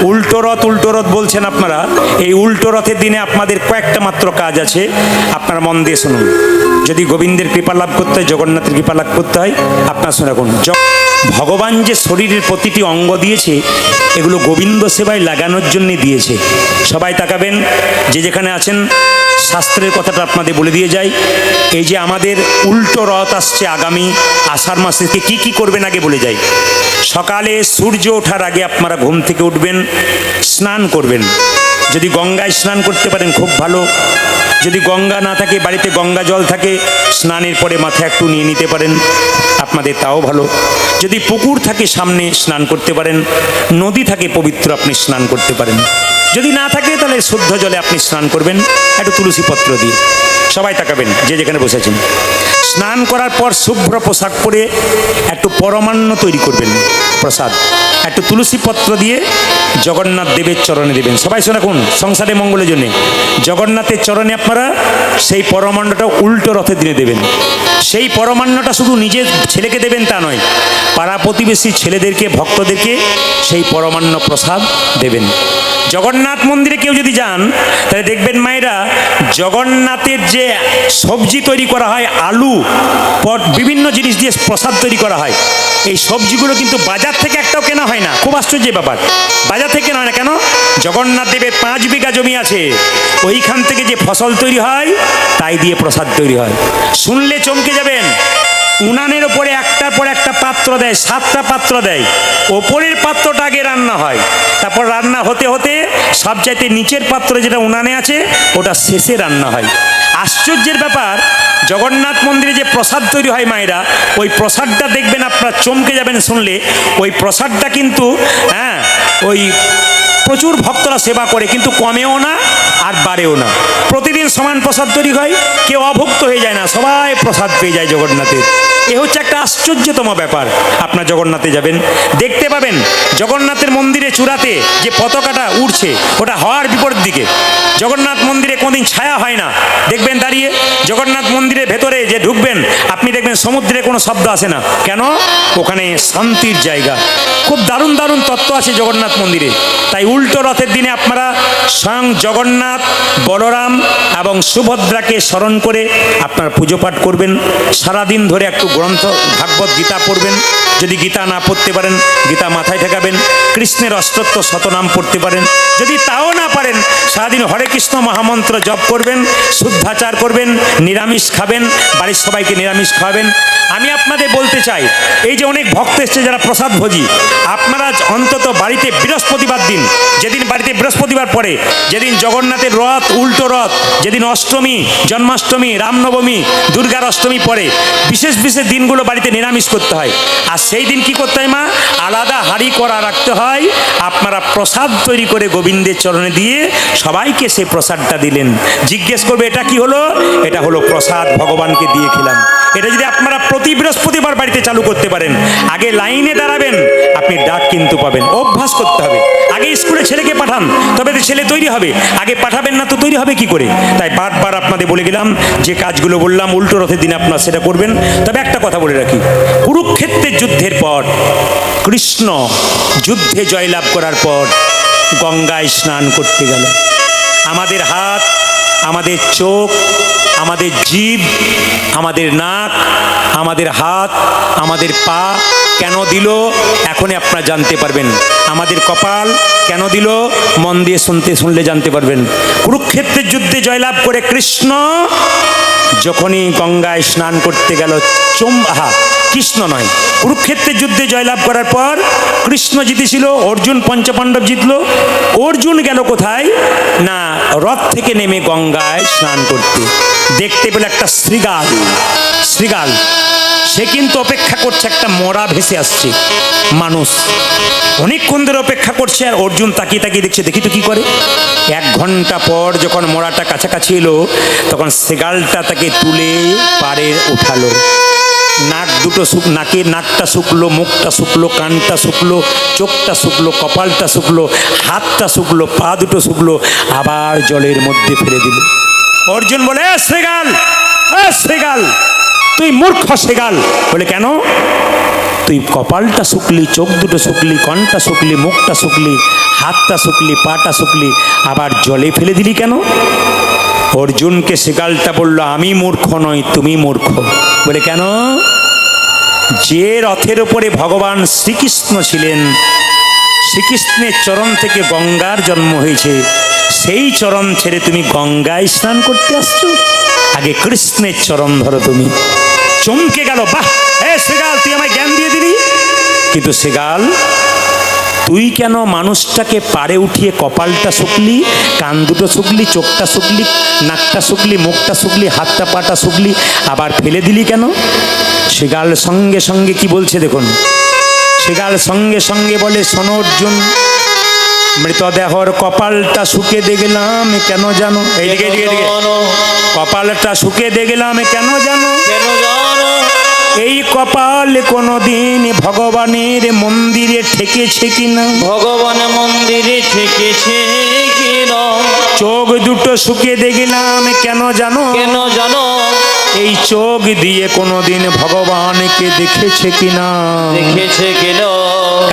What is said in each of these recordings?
উল্টো রথ বলছেন আপনারা। এই উল্টো রথের দিনে আপনাদের কয়েকটা মাত্র কাজ আছে, আপনারা মন দিয়ে শুনুন। যদি গোবিন্দের কৃপা লাভ করতে হয়, জগন্নাথের কৃপা লাভ করতে হয়, আপনারা শুনে রাখুন। ভগবান যে শরীরের প্রতিটি অঙ্গ দিয়েছে, এগুলো গোবিন্দ সেবায় লাগানোর জন্য দিয়েছে। সবাই তাকাবেন, যে যেখানে আছেন। শাস্ত্রের কথাটা আপনাদের বলে দিয়ে যাই। এই যে আমাদের উল্টো রথ আসছে আগামী আষাঢ় মাসে, কি কি করবেন আগে বলে যাই। সকালে সূর্য ওঠার আগে আপনারা ঘুম থেকে উঠবেন, স্নান করবেন। যদি গঙ্গায় স্নান করতে পারেন খুব ভালো। যদি গঙ্গা না থাকে, বাড়িতে গঙ্গা জল থাকে, স্নানের পরে মাথায় একটু নিয়ে নিতে পারেন, আপনাদের তাও ভালো। যদি পুকুর থাকে সামনে, স্নান করতে পারেন। নদী থাকে পবিত্র, আপনি স্নান করতে পারেন। যদি না থাকে তাহলে শুদ্ধ জলে আপনি স্নান করবেন, একটু তুলসী পত্র দিয়ে। সবাই তাকাবেন, যে যেখানে বসেছেন। স্নান করার পর শুভ্র পোশাক পরে একটু পরমান্ন তৈরি করবেন, প্রসাদ একটু তুলসী পত্র দিয়ে জগন্নাথ দেবের চরণে দেবেন। সবাই শোনা কোন সংসারে মঙ্গলের জন্য জগন্নাথের চরণে আপনারা সেই পরমান্নটা উল্টো রথের দিনে দেবেন। সেই পরমান্নটা শুধু নিজের ছেলেকে দেবেন তা নয়, পাড়া প্রতিবেশী ছেলেদেরকে, ভক্তদেরকে সেই পরমান্ন প্রসাদ দেবেন। জগন্নাথ মন্দিরে কেউ যদি যান, তাহলে দেখবেন মায়েরা, জগন্নাথের যে সবজি তৈরি করা হয়, আলু, বিভিন্ন জিনিস দিয়ে প্রসাদ তৈরি করা হয়, এই সবজিগুলো কিন্তু বাজার থেকে একটাও কেনা হয় না। খুব আশ্চর্যের ব্যাপার, বাজার থেকে কেনা হয় না। কেন? জগন্নাথ দেবের 5 বিঘা জমি আছে, ওইখান থেকে যে ফসল তৈরি হয় তাই দিয়ে প্রসাদ তৈরি হয়। শুনলে চমকে যাবেন। উনানের ওপরে একটার পর একটা পাত্র দেয়, 7টা পাত্র দেয়। ওপরের পাত্রটা আগে রান্না হয়, তারপর রান্না হতে হতে সবচাইতে নিচের পাত্র যেটা উনানে আছে, ওটা শেষে রান্না হয়। আশ্চর্যের ব্যাপার, জগন্নাথ মন্দিরে যে প্রসাদ তৈরি হয় মায়েরা, ওই প্রসাদটা দেখবেন আপনারা চমকে যাবেন শুনলে। ওই প্রসাদটা কিন্তু ওই প্রচুর ভক্তরা সেবা করে, কিন্তু কমেও না আর বাড়েও না। প্রতিদিন সমান প্রসাদ তৈরি হয়, কেউ অভুক্ত হয়ে যায় না, সবাই প্রসাদ পেয়ে যায় জগন্নাথের। এ হচ্ছে একটা আশ্চর্যতম ব্যাপার। আপনার জগন্নাথে যাবেন, দেখতে পাবেন জগন্নাথের মন্দিরে চূড়াতে যে পতাকাটা উড়ছে, ওটা হওয়ার বিপরীত দিকে। জগন্নাথ মন্দিরে কোনোদিন ছায়া হয় না, দেখবেন দাঁড়িয়ে। জগন্নাথ মন্দিরের ভেতরে যে ঢুকবেন, আপনি দেখবেন সমুদ্রে কোনো শব্দ আসে না। কেন? ওখানে শান্তির জায়গা। খুব দারুণ দারুণ তত্ত্ব আছে জগন্নাথ মন্দিরে। তাই উল্টো রথের দিনে আপনারা স্বয়ং জগন্নাথ, বলরাম এবং সুভদ্রাকে স্মরণ করে আপনার পুজো পাঠ করবেন। সারাদিন ধরে একটু গ্রন্থ ভাগবত গীতা পড়বেন। যদি গীতা না পড়তে পারেন, গীতা মাথায় ঠেকাবেন। কৃষ্ণের অষ্টত্ব শতনাম পড়তে পারেন। যদি তাও না পারেন, সারাদিন হরে কৃষ্ণ মহামন্ত্র জপ করবেন, শুদ্ধাচার করবেন, নিরামিষ খাবেন, বাড়ির সবাইকে নিরামিষ খাওয়াবেন। আমি আপনাদের বলতে চাই, এই যে অনেক ভক্ত এসছে যারা প্রসাদ ভোজি, আপনারা অন্তত বাড়িতে বৃহস্পতিবার দিন, যেদিন বাড়িতে বৃহস্পতিবার পড়ে, যেদিন জগন্নাথের রথ, উল্টো রথ, যেদিন অষ্টমী, জন্মাষ্টমী, রামনবমী, দুর্গার অষ্টমী পড়ে, বিশেষ বিশেষ দিনগুলো বাড়িতে নিরামিষ করতে হয়। আর সেই দিন কি করতে হয় মা? আলাদা হাঁড়ি করা রাখতে হয়। আপনারা প্রসাদ তৈরি করে গোবিন্দের চরণে দিয়ে সবাইকে সেই প্রসাদটা দিলেন। জিজ্ঞেস করবে এটা কি হলো? এটা হলো প্রসাদ, ভগবানকে দিয়ে খেলাম। এটা যদি আপনারা প্রতি বৃহস্পতিবার বাড়িতে চালু করতে পারেন, আগে লাইনে দাঁড়াবেন, আপনি ডাক কিন্তু পাবেন। অভ্যাস করতে হবে। আগে স্কুলে ছেলেকে পাঠান, তবে তো ছেলে তৈরি হবে। আগে পাঠাবেন না তো তৈরি হবে কি করে? তাই বারবার আপনাদের বলে গেলাম, যে কাজগুলো বললাম উল্টো রথের দিনে আপনারা সেটা করবেন। তবে একটা কথা বলে রাখি, কুরুক্ষেত্রের যুদ্ধের পর কৃষ্ণ যুদ্ধে জয়লাভ করার পর গঙ্গায় স্নান করতে গেল। আমাদের হাত, আমাদের চোখ, আমাদের জিভ, আমাদের নাক, আমাদের হাত, আমাদের পা কেন দিল এখনই আপনারা জানতে পারবেন। আমাদের কপাল কেন দিল মন দিয়ে শুনলে জানতে পারবেন। কুরুক্ষেত্রের যুদ্ধে জয়লাভ করে কৃষ্ণ যখনই গঙ্গায় স্নান করতে গেল, কৃষ্ণ নয়, কুরুক্ষেত্রের যুদ্ধে জয়লাভ করার পর কৃষ্ণ জিতেছিল, অর্জুন পঞ্চপাণ্ডব জিতল। অর্জুন গেল কোথায় না, রথ থেকে নেমে গঙ্গায় স্নান করতে। দেখতে পেল একটা শৃগাল, সে কিন্তু অপেক্ষা করছে, একটা মরা ভেসে আসছে মানুষ, অনেকক্ষণ ধরে অপেক্ষা করছে। আর অর্জুন তাকিয়ে তাকিয়ে দেখছে, দেখি তো কি করে। 1 ঘন্টা পর যখন মরাটা কাছাকাছি এলো, তখন শৃগালটা তাকে তুলে পাড়ে উঠালো। নাক দুটো নাকটা শুকলো, মুখটা শুকলো, কানটা শুকলো, চোখটা শুকলো, কপালটা শুকলো, হাতটা শুকলো, পা দুটো শুকলো, আবার জলের মধ্যে ফেলে দিল। অর্জুন বলে, শৃগাল, তুই মূর্খ শৃগাল। বলে কেন? তুই কপালটা শুকলি, চোখ দুটো শুকলি, কনটা শুকলি, মুখটা শুকলি, হাতটা শুকলি, পাটা শুকলি, আবার জলে ফেলে দিলি কেন? অর্জুনকে শৃগালটা বলল, আমি মূর্খ নই, তুমি মূর্খ। বলে কেন? যে রথের উপরে ভগবান শ্রীকৃষ্ণ ছিলেন, শ্রীকৃষ্ণের চরণ থেকে গঙ্গার জন্ম হয়েছে, সেই চরণ ছেড়ে তুমি গঙ্গায় স্নান করতে আসছো? আগে কৃষ্ণের চরণ ধরো। তুমি চমকে গেল, বাহ, এ শৃগাল, তুই আমায় জ্ঞান দিয়ে দিলি। কিন্তু শৃগাল, তুই কেন মানুষটাকে পাড়ে উঠিয়ে কপালটা শুকলি, কান দুটো শুকলি, চোখটা শুকলি, নাকটা শুকলি, মুখটা শুকলি, হাতটা পাটা শুকলি, আবার ফেলে দিলি কেন? শৃগাল সঙ্গে সঙ্গে কি বলছে দেখুন। শৃগাল সঙ্গে সঙ্গে বলে, শোনো অর্জুন, মৃতদেহর কপালটা শুকে দেখলাম কেন জানো? এইদিকে এইদিকে এইদিকে। কপালটা শুকে দেখলাম কেন জানো? এই কপাল কোনদিন ভগবানের মন্দিরে ঠেকেছে কিনা? ভগবান মন্দিরে ঠেকেছে কিনা? চোখ দুটো শুকে দেখলাম কেন জানো? কেন জানো? এই চোখ দিয়ে কোনদিন ভগবানকে দেখেছে কিনা? দেখেছে কিনা?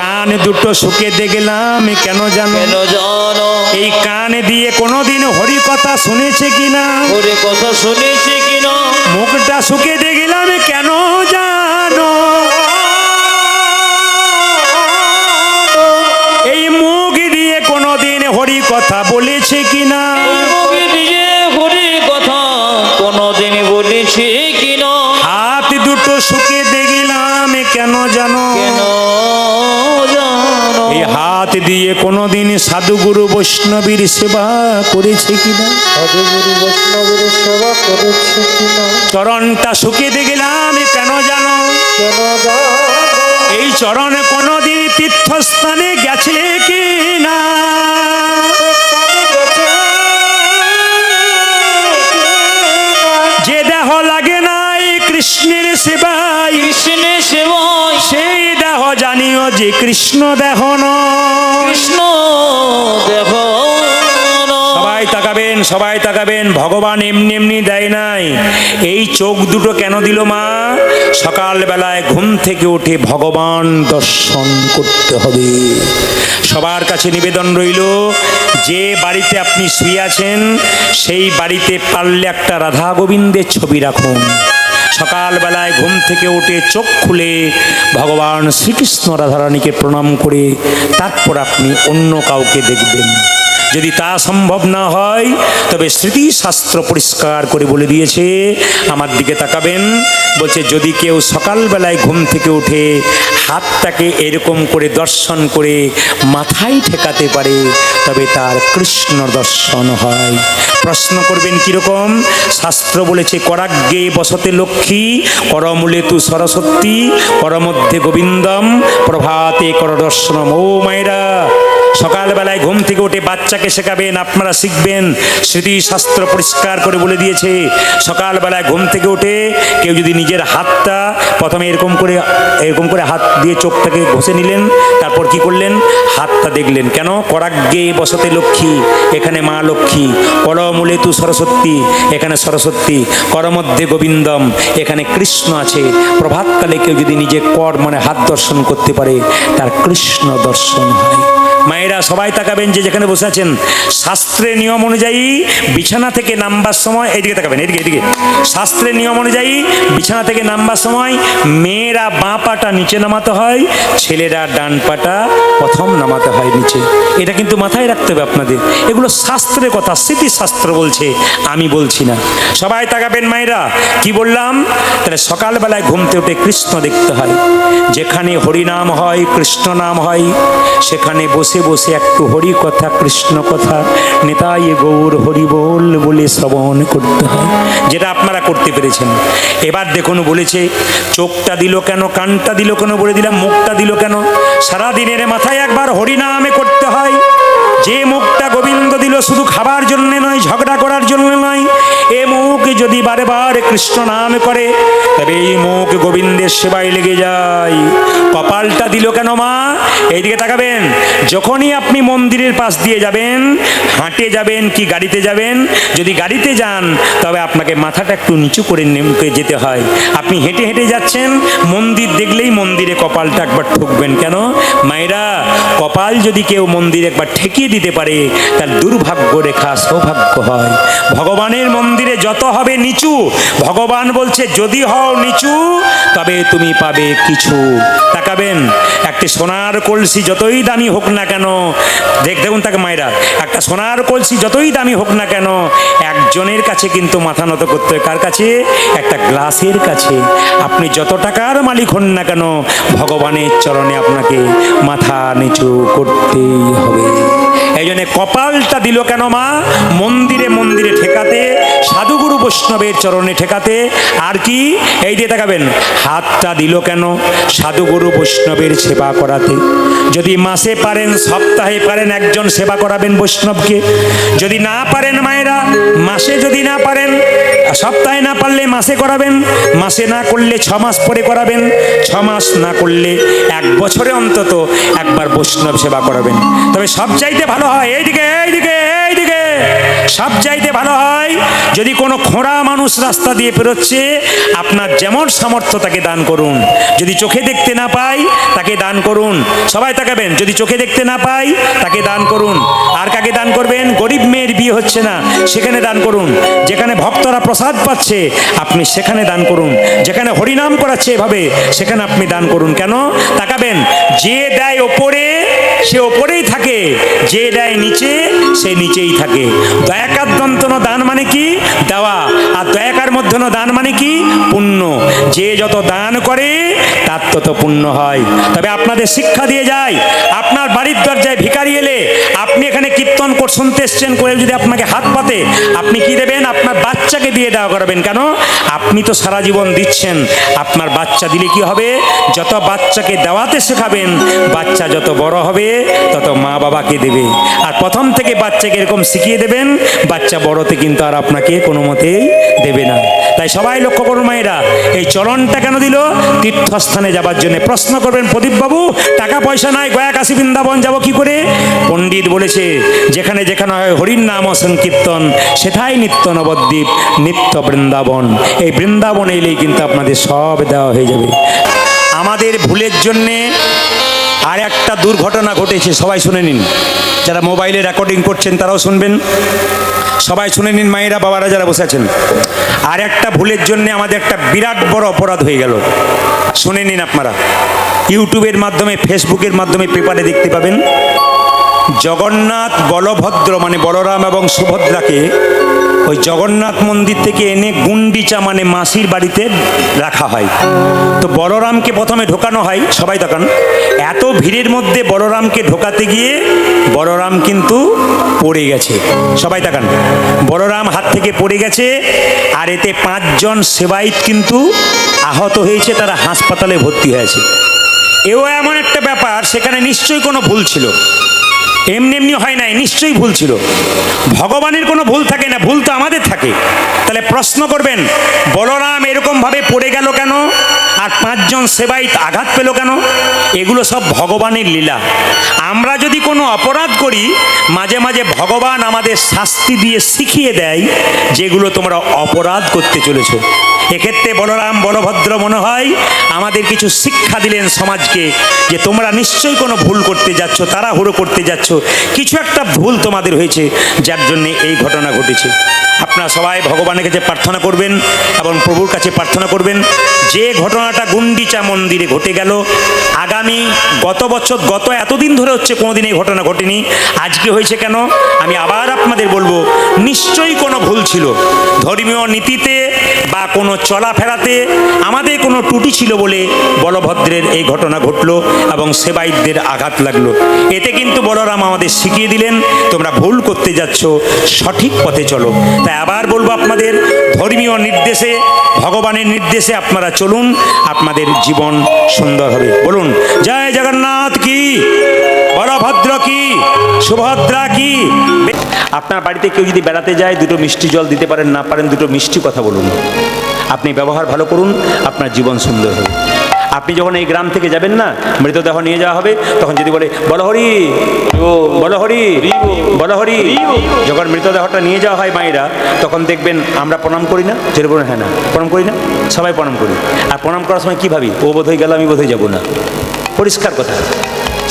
কান দুটো শুকে দেখলাম কেন জানো? কেন জানো? এই কান দিয়ে কোনদিন হরি কথা শুনেছে কিনা? ওরে কথা শুনেছে কিনা? মুখটা শুকে দেখলাম কেন জানো? এই মুখ দিয়ে কোনদিন হরি কথা বলেছে কিনা? মুখে দিয়ে হরি কথা কোনদিন বলেছে কিনা? হাত দুটো শুকে দেখলাম কেন জানো? কেন জানো? এই হাত দিয়ে কোনদিন সাধুগুরু বৈষ্ণবীর সেবা করেছে কিনা? সাধুগুরু বৈষ্ণবের সেবা করেছে কিনা? চরণটা শুকে দেখলাম কেন জানো? কেন জানো? এই চরণে কোনদিন তীর্থস্থানে গেছে কিনা? যে দেহ লাগে নাই কৃষ্ণের সেবায়, কৃষ্ণের সেবায় সেই দেহ জানিও যে কৃষ্ণ দেহ নয়। কৃষ্ণ দেহ নয়। সবাই তাকাবেন, সবাই তাকাবেন। ভগবান এমনি এমনি দেয় নাই। এই চোখ দুটো কেন দিল মা? সকালবেলায় ঘুম থেকে উঠে ভগবান দর্শন করতে হবে। সবার কাছে নিবেদন রইল, যে বাড়িতে আপনি শুয়ে আছেন সেই বাড়িতে পারলে একটা রাধা গোবিন্দের ছবি রাখুন। সকালবেলায় ঘুম থেকে উঠে চোখ খুলে ভগবান শ্রীকৃষ্ণ রাধারানীকে প্রণাম করে তারপর আপনি অন্য কাউকে দেখবেন। যদি তা সম্ভব না হয় তবে স্মৃতিশাস্ত্র পরিষ্কার করে বলে দিয়েছে, আমার দিকে তাকাবেন, বলছে যদি কেউ সকালবেলায় ঘুম থেকে উঠে হাতটাকে এরকম করে দর্শন করে মাথায় ঠেকাতে পারে তবে তার কৃষ্ণ দর্শন হয়। প্রশ্ন করবেন কীরকম? শাস্ত্র বলেছে, করাগ্গে বসতে লক্ষ্মী, করমূলে তু সরস্বতী, করমধ্যে গোবিন্দম, প্রভাতে কর দর্শনম। ও মায়েরা, সকালবেলায় ঘুম থেকে উঠে বাচ্চাকে শেখাবেন, আপনারা শিখবেন। স্মৃতিশাস্ত্র পরিষ্কার করে বলে দিয়েছে, সকালবেলায় ঘুম থেকে উঠে কেউ যদি নিজের হাতটা প্রথমে এরকম করে হাত দিয়ে চোখটাকে ঘষে নিলেন, তারপর কি করলেন? হাতটা দেখলেন। কেন? করাগ্গে বসতে লক্ষ্মী, এখানে মা লক্ষ্মী। করমূলে তু সরস্বতী, এখানে সরস্বতী। করমধ্যে গোবিন্দম, এখানে কৃষ্ণ আছে। প্রভাতকালে কেউ যদি নিজে কর মানে হাত দর্শন করতে পারে তার কৃষ্ণ দর্শন হয়। মায়েরা সবাই তাকাবেন, যে যেখানে বসে আছেন। শাস্ত্রের নিয়ম অনুযায়ী বিছানা থেকে নামবার সময়, এইদিকে তাকাবেন, এদিকে এদিকে। শাস্ত্রের নিয়ম অনুযায়ী বিছানা থেকে নামবার সময় মেয়েরা বাঁ পাটা নিচে নামাতে হয়, ছেলেরা ডান পাটা প্রথম নামাতে হয় নিচে। এটা কিন্তু মাথায় রাখতে হবে আপনাদের। এগুলো শাস্ত্রের কথা, স্মৃতিশাস্ত্র বলছে, আমি বলছি না। সবাই তাকাবেন মায়েরা, কি বললাম? তাহলে সকালবেলায় ঘুমতে উঠে কৃষ্ণ দেখতে হয়। যেখানে হরিনাম হয়, কৃষ্ণ নাম হয়, সেখানে বসে বসে একটু হরি কথা, কৃষ্ণ কথা, নেতাই গৌর হরি বল বলে শ্রবণ করতে হয়, যেটা আপনারা করতে পেরেছেন। এবার দেখুন বলেছে, চোখটা দিল কেন, কানটা দিল কেন, বলে দিলাম মুখটা দিল কেন। সারাদিনের মাথায় একবার হরিনামে করতে হয়। যে মুখটা গোবিন্দ দিল শুধু খাবার জন্য নয়, ঝগড়া করার জন্য নয়, এ মুখ যদি বারে বার কৃষ্ণ নাম করে, তবে এই মুখ গোবিন্দের সেবায় লেগে যায়। কপালটা দিল কেন মা? এইদিকে তাকাবেন। যখনই আপনি মন্দিরের পাশ দিয়ে যাবেন, হাঁটে যাবেন কি গাড়িতে যাবেন, যদি গাড়িতে যান তবে আপনাকে মাথাটা একটু নিচু করে যেতে হয়। আপনি হেঁটে হেঁটে যাচ্ছেন, মন্দির দেখলেই মন্দিরে কপালটা একবার ঠুকবেন। কেন মায়েরা? কপাল যদি কেউ মন্দিরে একবার ঠেকিয়ে দিতে পারে তার দুর্ভাগ্য রেখা সৌভাগ্য হয়। ভগবানের মন্দিরে যত হবে নিচু, ভগবান বলছে যদি হও নিচু তবে তুমি পাবে কিছু। তাকাবেন, একটি সোনার কলসি যতই দামি হোক না কেন, দেখুন তাকে মায়েরা, একটা সোনার কলসি যতই দামি হোক না কেন একজনের কাছে কিন্তু মাথা নত করতে হয়। কার কাছে? একটা গ্লাসের কাছে। আপনি যত টাকার মালিক হন না কেন ভগবানের চরণে আপনাকে মাথা নিচু করতেই হবে। এই জন্য কপালটা দিল কেন মা? মন্দিরে মন্দিরে ঠেকাতে, সাধুগুরু বৈষ্ণবের চরণে ঠেকাতে। আর কি? এই দিয়ে তাকাবেন, হাতটা দিল কেন? সাধুগুরু বৈষ্ণবের সেবা করাতে। যদি মাসে পারেন, সপ্তাহে পারেন, একজন সেবা করাবেন বৈষ্ণবকে। যদি না পারেন মায়েরা, মাসে যদি না পারেন, সপ্তাহে না পারলে মাসে করাবেন, মাসে না করলে 6 মাস পরে করাবেন, 6 মাস না করলে 1 বছরে অন্তত একবার বৈষ্ণব সেবা করাবেন। তবে সব চাইতে ভালো হয়, এইদিকে এইদিকে এইদিকে, সব চাইতে ভালো হয় যদি কোনো খোঁড়া মানুষ রাস্তা দিয়ে পেরোচ্ছে, আপনার যেমন সামর্থ্য তাকে দান করুন। যদি চোখে দেখতে না পাই তাকে দান করুন। সবাই তাকাবেন, যদি চোখে দেখতে না পাই তাকে দান করুন। আর কাকে দান করবেন? গরিব মেয়ের বিয়ে হচ্ছে না, সেখানে দান করুন। যেখানে ভক্তরা প্রসাদ পাচ্ছে আপনি সেখানে দান করুন। যেখানে হরিনাম করাচ্ছে এভাবে সেখানে আপনি দান করুন। কেন? তাকাবেন, যে দেয় ওপরে সে ওপরেই থাকে, যে দেয় নিচে সে নিচেই থাকে। দয়াকার দন্তন দান মানে কি? দেওয়া। আর দয়াকার মধ্যন দান মানে কি? পুণ্য। যে যত দান করে তার তত পুণ্য হয়। তবে আপনাদের শিক্ষা দিয়ে যায়, আপনার বাড়ির দরজায় ভিখারি এলে আপনি এখানে কীর্তন শুনতে এসছেন করে যদি আপনাকে হাত পাতে, আপনি কি দেবেন? আপনার বাচ্চাকে দিয়ে দেওয়া করাবেন। কেন? আপনি তো সারা জীবন দিচ্ছেন, আপনার বাচ্চা দিলে কি হবে? যত বাচ্চাকে দেওয়াতে শেখাবেন, বাচ্চা যত বড় হবে তত মা বাবাকে দেবে। আর প্রথম থেকে বাচ্চাকে এরকম শিখিয়ে দেবেন, বাচ্চা বড়তে কিন্তু আর আপনাকে কোনো মতেই দেবে না। তাই সবাই লক্ষ্য করুন মায়েরা, এই চরণটা কেন দিল? তীর্থস্থানে যাবার জন্য। প্রশ্ন করবেন, প্রদীপবাবু টাকা পয়সা নাই, গয়া কাশী বৃন্দাবন যাব কি করে? পণ্ডিত বলেছে যেখানে যেখানে হয় হরির নাম সংকীর্তন সেটাই নিত্য নবদ্বীপ, নিত্য বৃন্দাবন। এই বৃন্দাবনে এলেই কিন্তু আপনাদের সব দেওয়া হয়ে যাবে। আমাদের ভুলের জন্যে আর একটা দুর্ঘটনা ঘটেছে, সবাই শুনে নিন। যারা মোবাইলে রেকর্ডিং করছেন তারাও শুনবেন, সবাই শুনে নিন মায়েরা, বাবারা যারা বসে আছেন। আর একটা ভুলের জন্য আমাদের একটা বিরাট বড় অপরাধ হয়ে গেল। শুনে নিন আপনারা, ইউটিউবের মাধ্যমে, ফেসবুকের মাধ্যমে, পেপারে দেখতে পাবেন। জগন্নাথ বলভদ্র মানে বলরাম এবং সুভদ্রাকে ওই জগন্নাথ মন্দির থেকে এনে গুন্ডিচা মানে মাসির বাড়িতে রাখা হয়। তো বলরামকে প্রথমে ঢোকানো হয়, সবাই তাকান, এত ভিড়ের মধ্যে বলরামকে ঢোকাতে গিয়ে বলরাম কিন্তু পড়ে গেছে। সবাই তাকান, বলরাম হাত থেকে পড়ে গেছে। আর এতে 5 জন সেবাইত কিন্তু আহত হয়েছে, তারা হাসপাতালে ভর্তি হয়েছে। এও এমন একটা ব্যাপার, সেখানে নিশ্চয়ই কোনো ভুল ছিল, এমনি এমনি হয় নাই, নিশ্চয়ই ভুল ছিল। ভগবানের কোনো ভুল থাকে না, ভুল তো আমাদের থাকে। তাহলে প্রশ্ন করবেন, বলরাম এরকমভাবে পড়ে গেল কেন? আর 5 জন সেবাইত আঘাত পেল কেন? এগুলো সব ভগবানের লীলা। আমরা যদি কোনো অপরাধ করি, মাঝে মাঝে ভগবান আমাদের শাস্তি দিয়ে শিখিয়ে দেয় যেগুলো তোমরা অপরাধ করতে চলেছো। এক্ষেত্রে বলরাম বলভদ্র মনে হয় আমাদের কিছু শিক্ষা দিলেন সমাজকে, যে তোমরা নিশ্চয়ই কোনো ভুল করতে যাচ্ছ, তাড়াহুড়ো করতে যাচ্ছ, কিছু একটা ভুল তোমাদের হয়েছে, যার জন্যে এই ঘটনা ঘটেছে। আপনারা সবাই ভগবানের কাছে প্রার্থনা করবেন এবং প্রভুর কাছে প্রার্থনা করবেন যে ঘটনাটা গুন্ডিচা মন্দিরে ঘটে গেল, আগামী গত বছর, গত এতদিন ধরে হচ্ছে, কোনোদিন এই ঘটনা ঘটেনি, আজকে হয়েছে কেন? আমি আবার আপনাদের বলবো, নিশ্চয়ই কোনো ভুল ছিল, ধর্মীয় নীতিতে বা কোনো চলাফেরাতে আমাদের কোনো ত্রুটি ছিল বলে বলভদ্রের এই ঘটনা ঘটলো এবং সেবাইতদের আঘাত লাগলো। এতে কিন্তু বলরাম আমাদের শিখিয়ে দিলেন, তোমরা ভুল করতে যাচ্ছ, সঠিক পথে চলো। তাই আবার বলবো, আপনাদের ধর্মীয় নির্দেশে, ভগবানের নির্দেশে আপনারা চলুন, আপনাদের জীবন সুন্দর হবে। বলুন জয় জগন্নাথ কি, বলভদ্র কি, সুভদ্রা কি। আপনার বাড়িতে কেউ যদি বেড়াতে যায়, দুটো মিষ্টি জল দিতে পারেন, না পারেন দুটো মিষ্টি কথা বলুন। আপনি ব্যবহার ভালো করুন, আপনার জীবন সুন্দর হবে। আপনি যখন এই গ্রাম থেকে যাবেন না, মৃতদেহ নিয়ে যাওয়া হবে, তখন যদি বলে বলো হরি, বলো হরি, বলো হরি, যখন মৃতদেহটা নিয়ে যাওয়া হয় মায়েরা, তখন দেখবেন আমরা প্রণাম করি না, যেটা বলেন হ্যাঁ না প্রণাম করি না, সবাই প্রণাম করি। আর প্রণাম করার সময় কী ভাবি, ও বোধহয় গেল আমি বোধহয় যাবো না, পরিষ্কার কথা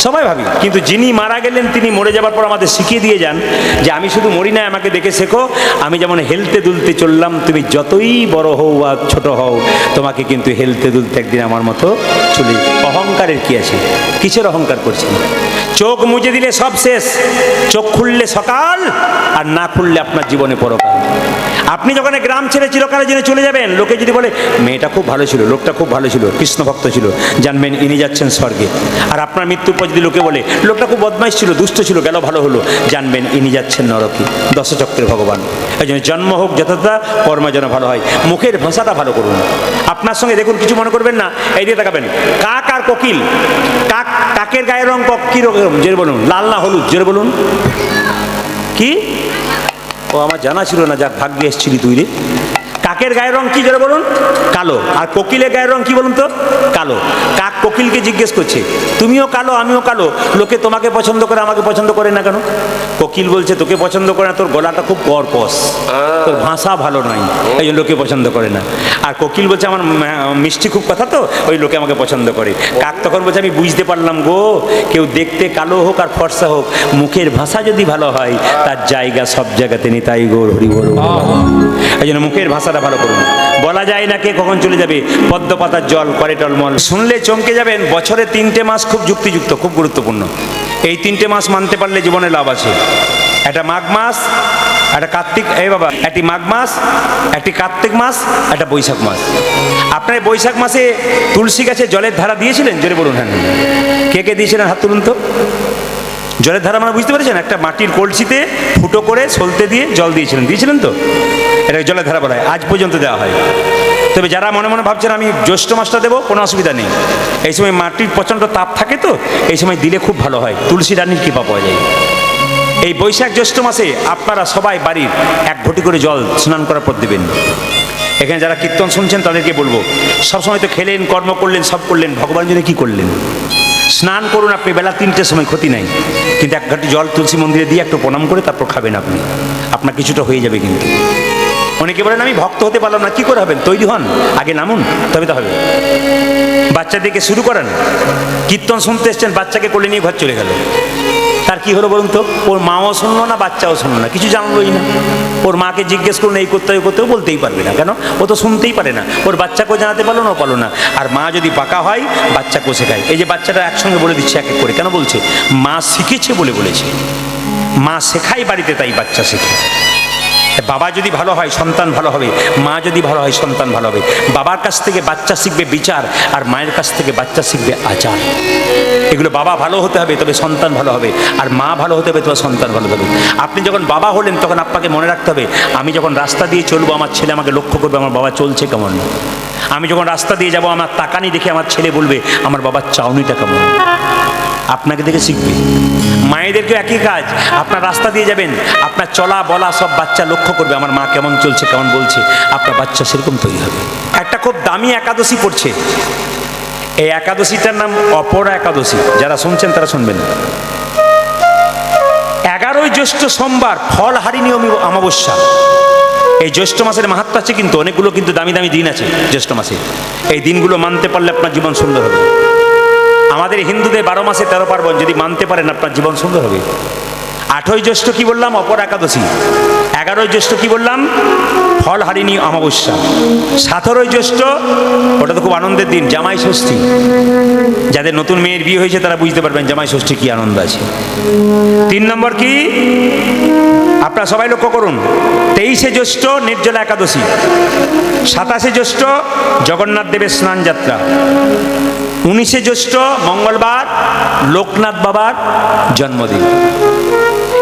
সবাই ভাবি। কিন্তু যিনি মারা গেলেন তিনি মরে যাবার পর আমাদের শিখিয়ে দিয়ে যান যে আমি শুধু মরি না, আমাকে দেখে শেখো, আমি যেমন হেলতে দুলতে চললাম, তুমি যতই বড় হও আর ছোট হও, তোমাকে কিন্তু হেলতে দুলতে একদিন আমার মতো চলে। অহংকারের কি আছে, কিসের অহংকার করছি? চোখ মুজে দিলে সব শেষ, চোখ খুললে সকাল, আর না খুললে আপনার জীবনে পরকাল। আপনি যখন গ্রাম ছেড়ে চিরকালের জন্য চলে যাবেন, লোকে যদি বলে মেয়েটা খুব ভালো ছিল, লোকটা খুব ভালো ছিল, কৃষ্ণ ভক্ত ছিল, জানবেন ইনি যাচ্ছেন স্বর্গে। আর আপনার মৃত্যুর পর যদি লোকে বলে লোকটা খুব বদমাইশ ছিল, দুষ্ট ছিল, গেল ভালো হলো, জানবেন ইনি যাচ্ছেন নরকে। দশচক্রের ভগবান। এই জন্য জন্ম হোক যথাযথা, কর্ম যেন ভালো হয়। মুখের ভাষাটা ভালো করুন। আপনার সঙ্গে দেখুন, কিছু মনে করবেন না, এই দিয়ে তাকাবেন, কাক আর কোকিল, কাকের গায়ের রং কি রকম, জোরে বলুন, লাল না হলুদ, জোরে বলুন কি? ও আমার জানা ছিল না, যার ভাগ্যে এসেছিলি তুই রে। কাকের গায়ের রং কি, জোরে বলুন? কালো। আর কোকিলের গায়ের রং কি বলুন তো? কালো। কাক কোকিলকে জিজ্ঞেস করছে তুমিও কালো আমিও কালো, লোকে তোমাকে পছন্দ করে আমাকে পছন্দ করে না কেন? কোকিল বলছে তোকে পছন্দ করে না, তোর গলাটা খুব কর্কশ, তোর ভাষা ভালো নয়, এই জন্য লোকে পছন্দ করে না। আর কোকিল বলছে আমার মিষ্টি খুব কথা, তো ওই লোকে আমাকে পছন্দ করে। কাক তখন বলছে আমি বুঝতে পারলাম গো, কেউ দেখতে কালো হোক আর ফর্সা হোক, মুখের ভাষা যদি ভালো হয়, তার জায়গা সব জায়গাতে নেই, তাই গৌর হরি বল। এই জন্য মুখের ভাষাটা ভালো করুন। বলা যায় না কে কখন চলে যাবে, পদ্ম পাতার জল করে টলমল। শুনলে চমকে যাবেন, বছরে 3টে মাস খুব যুক্তিযুক্ত, খুব গুরুত্বপূর্ণ। এই 3টে মাস মানতে পারলে জীবনে লাভ আছে। একটা মাঘ মাস, একটা কার্তিক, এই বাবা, একটি মাঘ মাস, একটি কার্তিক মাস, একটা বৈশাখ মাস। আপনার বৈশাখ মাসে তুলসী গাছে জলের ধারা দিয়েছিলেন, জোরে বলুন হ্যাঁ। কে কে দিয়েছিলেন হাত তুলুন তো। জলের ধারা মানে বুঝতে পেরেছেন, একটা মাটির কলসিতে ফুটো করে সলতে দিয়ে জল দিয়েছিলেন তো, এটা জলের ধারা বলা হয়। আজ পর্যন্ত দেওয়া হয়। তবে যারা মনে মনে ভাবছেন আমি জ্যৈষ্ঠ মাসটা দেবো, কোনো অসুবিধা নেই। এই সময় মাটির প্রচণ্ড তাপ থাকে তো, এই সময় দিলে খুব ভালো হয়, তুলসী রানীর কৃপা পাওয়া যায়। এই বৈশাখ জ্যৈষ্ঠ মাসে আপনারা সবাই বাড়ির 1 ঘটি করে জল স্নান করার পর দেবেন। এখানে যারা কীর্তন শুনছেন তাদেরকে বলবো, সবসময় তো খেলেন, কর্ম করলেন, সব করলেন, ভগবান জন্য কি করলেন? স্নান করুন আপনি বেলা 3টের সময়, ক্ষতি নাই, কিন্তু 1 ঘটি জল তুলসী মন্দিরে দিয়ে একটু প্রণাম করে তারপর খাবেন আপনি, আপনার কিছুটা হয়ে যাবে। কিন্তু অনেকে বলেন আমি ভক্ত হতে পারলাম না, কি করে হবেন? তৈরি হন, আগে নামুন, তবে তো হবে। বাচ্চাদেরকে শুরু করেন, কীর্তন শুনতে এসছেন, বাচ্চাকে কোলে নিয়ে ঘর চলে গেল, তার কি হলো বলুন তো? ওর মাও শুনলো না, বাচ্চাও শুনলো না, কিছু জানলোই না। ওর মাকে জিজ্ঞেস করুন এই করতে করতেও বলতেই পারবে না, কেন? ও তো শুনতেই পারে না। ওর বাচ্চাকেও জানাতে পারলো না, ও পারলো না। আর মা যদি পাকা হয়, বাচ্চাকেও শেখায়। এই যে বাচ্চাটা একসঙ্গে বলে দিচ্ছে এক এক করে, কেন বলছে? মা শিখেছে বলে বলেছে। মা শেখায় বাড়িতে, তাই বাচ্চা শেখে। বাবা যদি ভালো হয় সন্তান ভালো হবে, মা যদি ভালো হয় সন্তান ভালো হবে। বাবার কাছ থেকে বাচ্চা শিখবে বিচার, আর মায়ের কাছ থেকে বাচ্চা শিখবে আচার। এগুলো বাবা ভালো হতে হবে তবে সন্তান ভালো হবে, আর মা ভালো হতে হবে তবে সন্তান ভালো হবে। আপনি যখন বাবা হলেন তখন আপনাকে মনে রাখতে হবে, আমি যখন রাস্তা দিয়ে চলবো আমার ছেলে আমাকে লক্ষ্য করবে আমার বাবা চলছে কেমন। আমি যখন রাস্তা দিয়ে যাব আমার তাকানি দেখে আমার ছেলে বলবে আমার বাবার চাউনিটা কেমন। আপনাকে দেখে শিখবে। মায়েদেরকেও একই কাজ, আপনার রাস্তা দিয়ে যাবেন, আপনার চলা বলা সব বাচ্চা লক্ষ্য করবে আমার মা কেমন চলছে কেমন বলছে, আপনার বাচ্চা সেরকম তৈরি হবে। একটা খুব দামি একাদশী পড়ছে, এই একাদশীটার নাম অপরা একাদশী। যারা শুনছেন তারা শুনবেন। 11ই জ্যৈষ্ঠ সোমবার, ফলহারিণী অমাবস্যা। এই জ্যৈষ্ঠ মাসের মাহাত্ম্য আছে, কিন্তু অনেকগুলো কিন্তু দামি দামি দিন আছে জ্যৈষ্ঠ মাসে। এই দিনগুলো মানতে পারলে আপনার জীবন সুন্দর হবে। আমাদের হিন্দুদের 12 মাসে 13 পার্বণ, যদি মানতে পারেন আপনার জীবন সুন্দর হবে। 8ই জ্যৈষ্ঠ কি বললাম? অপর একাদশী। 11ই জ্যৈষ্ঠ কি বললাম? ফলহারিণী অমাবস্যা। 17ই জ্যৈষ্ঠ, ওটা তো খুব আনন্দের দিন, জামাই ষষ্ঠী। যাদের নতুন মেয়ের বিয়ে হয়েছে তারা বুঝতে পারবেন জামাই ষষ্ঠী কি আনন্দ আছে। 3 নম্বর কি? আপনারা সবাই লক্ষ্য করুন, 23শে জ্যৈষ্ঠ নির্জলা একাদশী। 27শে জ্যৈষ্ঠ জগন্নাথ দেবের স্নান যাত্রা। 19শে জ্যৈষ্ঠ মঙ্গলবার লোকনাথ বাবার জন্মদিন।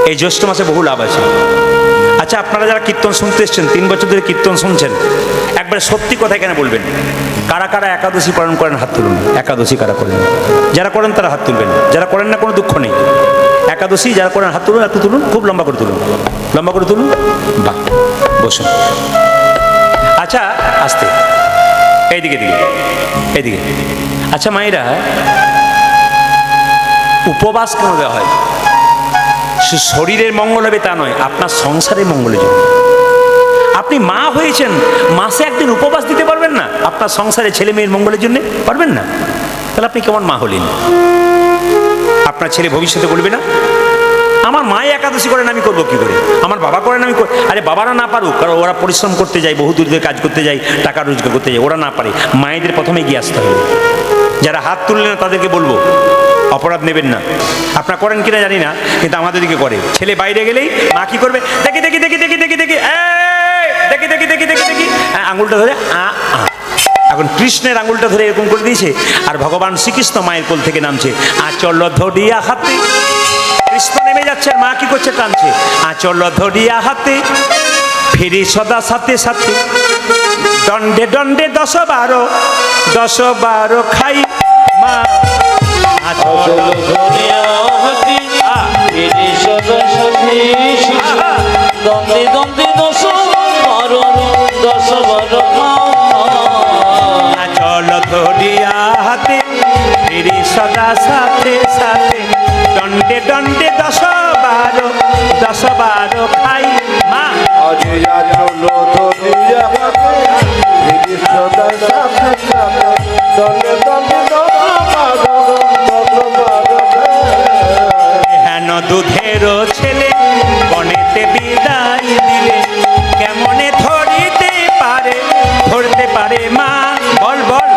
এই জ্যৈষ্ঠ মাসে বহু লাভ আছে। আচ্ছা, আপনারা যারা কীর্তন শুনতে এসছেন, 3 বছর ধরে কীর্তন শুনছেন, একবারে সত্যি কথা এখানে বলবেন, কারা কারা একাদশী পালন করেন হাত তুলুন। একাদশী কারা করেন? যারা করেন তারা হাত তুলবেন, যারা করেন না কোনো দুঃখ নেই। একাদশী যারা করেন হাত তুলুন, একটু তুলুন, খুব লম্বা করে তুলুন, লম্বা করে তুলুন। বাহ, বসুন। আচ্ছা আস্তে, এইদিকে দিকে, এইদিকে। আচ্ছা মায়েরা, উপবাস কেন দেওয়া হয়? শরীরের মঙ্গল হবে তা নয়, আপনার সংসারের মঙ্গলের জন্য। আপনি মা হয়েছেন, মাসে একদিন উপবাস দিতে পারবেন না আপনার সংসারে ছেলে মেয়ের মঙ্গলের জন্য? পারবেন না? তাহলে আপনি কেমন মা হলেন? আপনার ছেলে ভবিষ্যতে বলবে না আমার মা একাদশী করেন, আমি করবো কি করে? আমার বাবা করেন, আমি আরে বাবারা না পারুক, কারণ ওরা পরিশ্রম করতে যায়, বহু দূর কাজ করতে যায়, টাকা রোজগার করতে যায়, ওরা না পারে। মায়েদের প্রথমে এগিয়ে আসতে হবে। যারা হাত তুললে না তাদেরকে বলবো অপরাধ নেবেন না। আপনারা করেন কিনা জানি না, কিন্তু আমাদের দিকে করে। ছেলে বাইরে গেলেই মা কি করবে? দেখি দেখি দেখি দেখি দেখি দেখি দেখি দেখি দেখি দেখি দেখি আঙুলটা ধরে এখন কৃষ্ণের আঙুলটা ধরে এরকম করে দিয়েছে, আর ভগবান শ্রীকৃষ্ণ মায়ের কোল থেকে নামছে, আচল ধরিয়া হাতে। কৃষ্ণ নেমে যাচ্ছে, আর মা কি করছে? টানছে, আচল ধরিয়া হাতে, ফিরি সদা সাথে সাথে, দণ্ডে দণ্ডে 10-12, 10-12 খাই মা। আচল ধরিয়া হাতে, ফিরি সদা সাথে সাথে, দণ্ডে দণ্ডে 10-12, 10-12 আচল ধরিয়া হাতে, ফিরি সদা সাথে সাথে, দণ্ডে দণ্ডে 10-12, 10-12 খাই মা। আজে আচল ধরিয়া হাতে, ফিরি সদা সাথে সাথে, দণ্ডে দণ্ডে 10-12 হেন দুধের ছেলে বনেতে বিদায় দিলে, কেমনে ধরতে পারে মা? বল বল।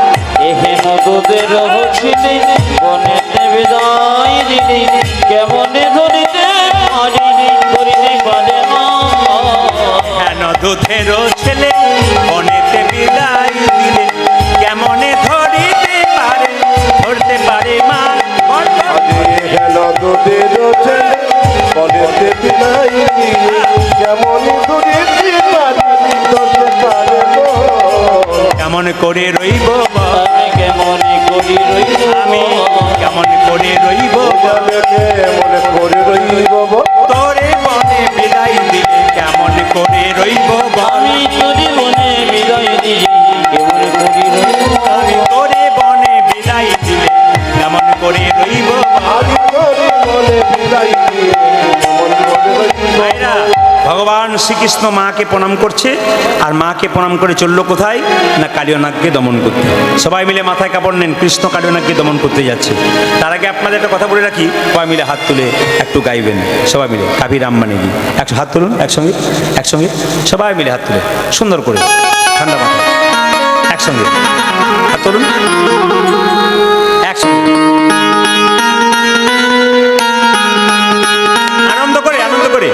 এহেন দুধের ছিলে বনেতে বিদায় দিলে, কেমনে ধরিতে পারে মা? হেন দুধের ছেলে বনেতে বিদায় দিলে, কেমনে ধরতে পারে মা? বল বল। আজে হেন দুধের ছেলে বনেতে বিদায় দিলে, কেমন ধরিতে পারে গো। কেমন করে রইব বল? আমি কেমনে করি রইব, আমি কেমন করে রইব বল? জানে কেমন করে রইব বল। তোরে বনে বিদায় দিলে কেমন করে রইব বল? আমি যদি মনে বিদায় দিই, কেমন করি রইব, আমি তোরে বনে বিদায় দিলে কেমন করে রইব বল? আজ তোরে বলে বিদায় দিয়ে কেমন করে রইব। ভাইরা, ভগবান শ্রীকৃষ্ণ মাকে প্রণাম করছে, আর মাকে প্রণাম করে চললো কোথায়? না কালিয়নাগকে দমন করতে। সবাই মিলে মাথায় কাপড় নেন, কৃষ্ণ কালিয়নাগকে দমন করতে যাচ্ছে। তার আগে আপনাদের একটা কথা বলে রাখি, সবাই মিলে হাত তুলে একটু গাইবেন। সবাই মিলে কাভি রাম মানে কি, একশো হাত তুলুন একসঙ্গে, একসঙ্গে সবাই মিলে হাত তুলে সুন্দর করে, ঠান্ডা মাথায় একসঙ্গে হাত তুলুন, একসঙ্গে আনন্দ করে, আনন্দ করে।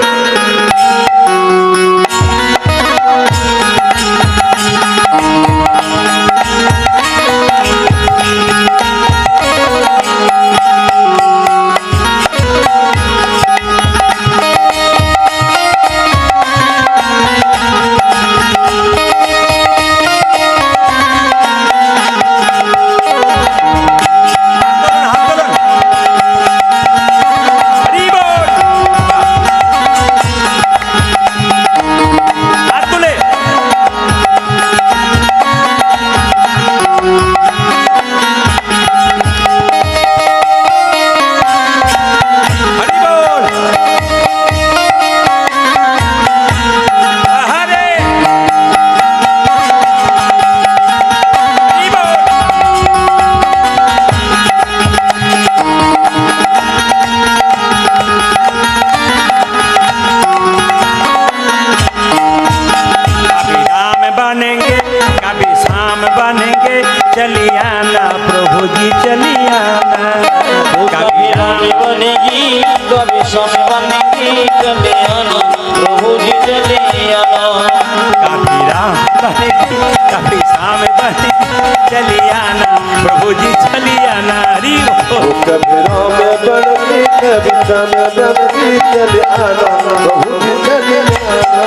चलियाना प्रभु जी चलियाना, कभी राम बनेगी, कभी श्याम बनेगी, चले आना प्रभु जी चले आना। कभी राम बनेगी, कभी श्याम बनेगी, चलियाना प्रभु जी चलियाना। हरि बोल। कभी राम बनती कभी श्याम बनती, चले आना प्रभु जी चले आना।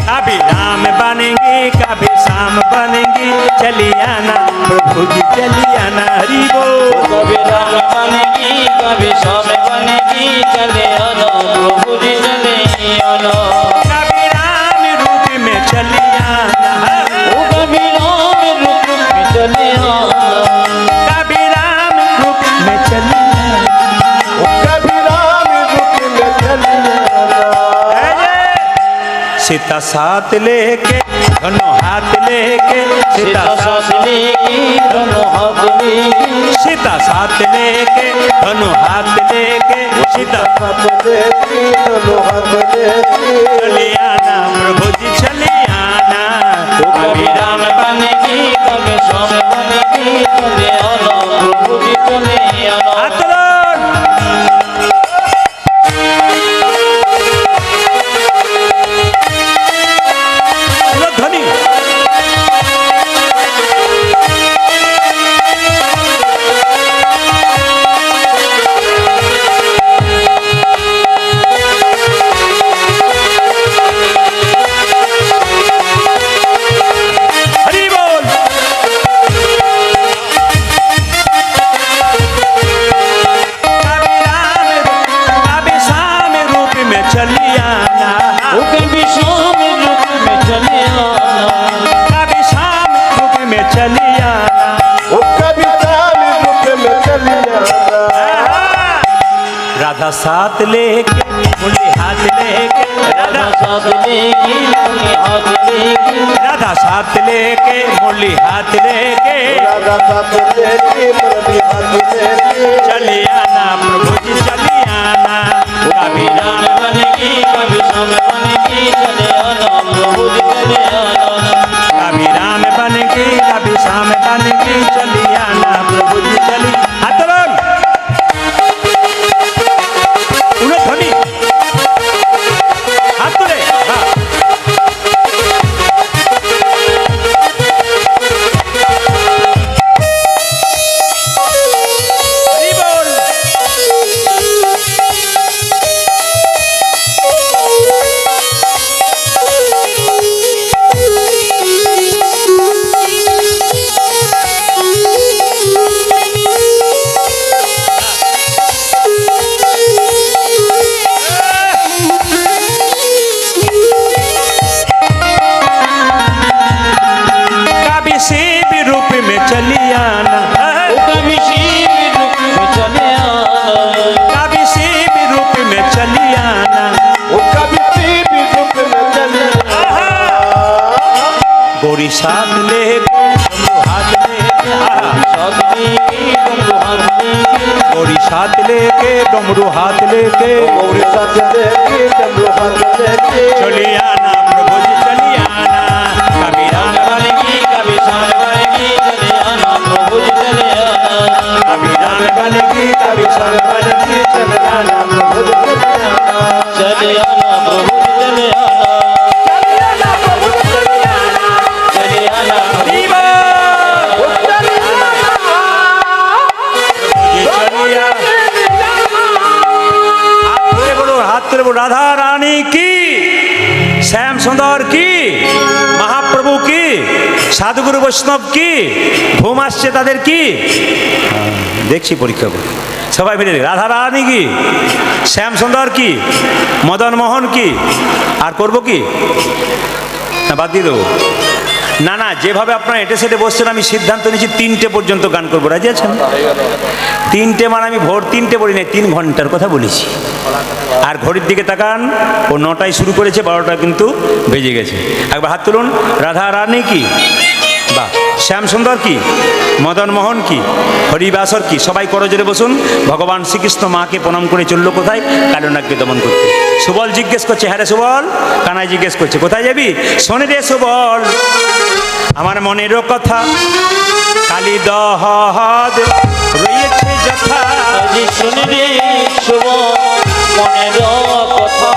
कभी राम बनेंगे कभी श्याम बनेंगे, चलियाना प्रभु जी चलियाना। हरि बोल। कभी राम बनेगी, कभी श्याम बनेगी, चले आना प्रभु जी सीता साथ लेके दोनों हाथ लेके सीता साथ लेके दोनों हाथ लेके सीता साथ लेके दोनों हाथ लेके सीता हाथ लेके दोनों हाथ लेके चले आना प्रभु जी चले आना कभी राम बनेगी कभी श्याम बनेगी चले आना प्रभु जी चले आना आतरण ध्वनि हरि बोल कभी राम कभी श्याम रूप में चली आना कभी श्याम रूप में चले आना कभी श्याम रूप में चली आना वो कभी शाम रूप में चली आना राधा साथ लेके मुरली हाथ लेके राधा साथ लेगी मुरली हाथ लेगी राधा साथ लेके मुरली हाथ लेके राधा साथ लेके मुरली हाथ लेके चले आना प्रभु जी चले आना कभी कभी राम बनेगी कभी श्याम बनेगी चले आना प्रभु जी चले आना कभी राम बनेगी कभी श्याम बनेगी चली आना प्रभु जी चली आतरण ध्वनि हाथ तुले हाँ। हरि बोल कभी शिव रूप में चली आना कभी शिव रूप में चले आना कभी शिव रूप में चली आना वो कभी शिव रूप में चली आना गोरी साथ लेके डमरू हाथ लेके साथ लेगी डमरू हाथ लेगी गोरी साथ लेके डमरू हाथ लेके और साथ लेके डमरू हाथ लेके चली आना प्रभु जी चली आना कभी राम बनेगी कभी श्याम बनेगी चले आना प्रभु जी चले आना कभी राम बनेगी कभी श्याम बनेगी चले आना प्रभु जी चली आना चले आना प्रभु जी चले आना चले आना हरि बोल ये चली आना हाथ तुले बोलो राधा रानी की श्याम सुंदर की महाप्रभु की সাধুগুরু বৈষ্ণব কি ঘুম আসছে তাদের কি দেখছি পরীক্ষা করে সবাই মিলে রাধা রানী কি শ্যাম সুন্দর কি মদন মোহন কি আর করব কি না বাদ দিয়ে দেবো না না যেভাবে আপনারা এটে সেটে বসছেন আমি সিদ্ধান্ত নিয়েছি 3টে পর্যন্ত গান করবো রাজি আছেন 3টে মানে আমি ভোর 3টে বলি নাই 3 ঘন্টার কথা বলেছি আর ঘড়ির দিকে তাকান ও 9টায় শুরু করেছে 12টা কিন্তু বেজে গেছে একবার হাত তুলুন রাধা রানী কি বাহ শ্যাম সুন্দর কি মদন মোহন কি হরিবাসর কি সবাই করজোরে বসুন ভগবান শ্রীকৃষ্ণ মাকে প্রণাম করে চললো কোথায় কালনাগকে দমন করতে সুবল জিজ্ঞেস করছে হ্যাঁ রে সুবল কানাই জিজ্ঞেস করছে কোথায় যাবি শোনে রে সুবল আমার মনেরও কথা কালী দহদ রয়েছে যথা আজি শুনে রে শুভ মনের কথা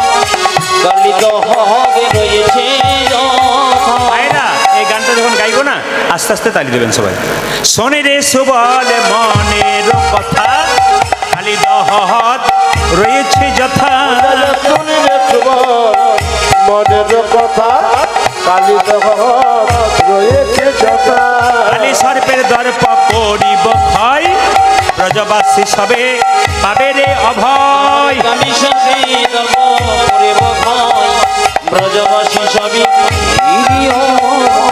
কালি দহগে রয়েছে ভাইরা এই গানটা যখন গাইবো না আস্তে আস্তে তালি দেবেন সবাই শোনে রে সুবল মনের কথা কালী দহদ রয়েছে যথা শুনি রে সুবল মনের কথা কালী দহদ রয়েছে যথা কালী সর্পের দর্প করিব ভয় ব্রজবাসী সবে পাবে রে অভয় কালি সবে দর্ব করিব ভয় ব্রজবাসী সবই